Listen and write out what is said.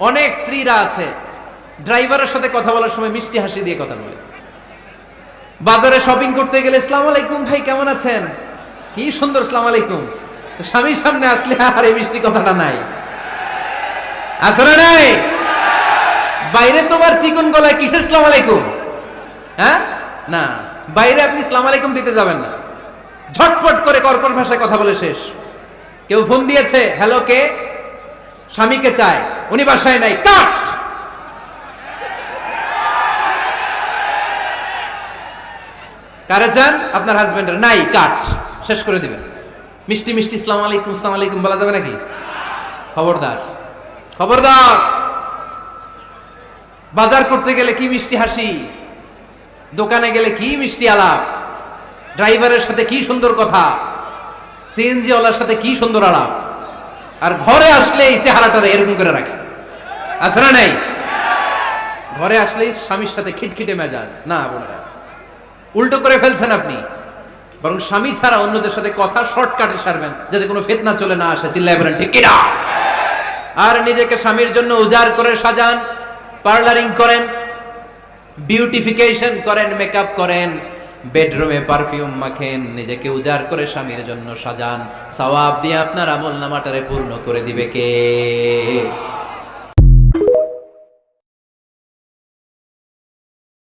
অনেক স্ত্রীরা আছে ড্রাইভারের সাথে কথা বলার সময় মিষ্টি হাসি দিয়ে কথা বলে। বাজারে শপিং করতে গেলে আসসালামু আলাইকুম ভাই কেমন আছেন, কি সুন্দর আসসালামু আলাইকুম। স্বামীর সামনে আসলে আর এই মিষ্টি কথাটা নাই, আসলে নাই। বাইরে তোমার চিকন গলায় কিসের আসসালামু আলাইকুম, হ্যাঁ না, বাইরে আপনি আসসালামু আলাইকুম দিতে যাবেন না, ঝটপট করে কর্কশ ভাষায় কথা বলে শেষ। কেউ ফোন দিয়েছে, হ্যালো কে, স্বামীকে চায়, উনি বাসায় নাই, কাট। কারে চান, আপনার হাজবেন্ডের, নাই, কাট, শেষ করে দিবেন। মিষ্টি মিষ্টি আসসালামু আলাইকুম আসসালামু আলাইকুম বলা যাবে নাকি? খবরদার, খবরদার। বাজার করতে গেলে কি মিষ্টি হাসি, দোকানে গেলে কি মিষ্টি আলাপ, ড্রাইভারের সাথে কি সুন্দর কথা, সিএনজি ওয়ালার সাথে কি সুন্দর আলাপ, আর ঘরে আসলে এই চেহারাটা এরকম করে রাখে, আছে না নাই? ঘরে আসলেই স্বামীর সাথে খিটখিটে মেজাজ, না বোনেরা, উল্টো করে ফেলছেন আপনি। বরং স্বামী ছাড়া অন্যদের সাথে কথা শর্টকাটে সারবেন, যাতে কোনো ফিতনা চলে না আসে। চিল্লায় বলেন ঠিক কিনা? আর নিজেকে স্বামীর জন্য উজাড় করে সাজান, পার্লারিং করেন, বিউটিফিকেশন করেন, মেকআপ করেন, বেডরুমে পারফিউম মাখেন, নিজেকে উজাড় করে স্বামীর জন্য সাজান। সওয়াব দিয়ে আপনার আমল নামাটারে পূর্ণ করে দিবে কে?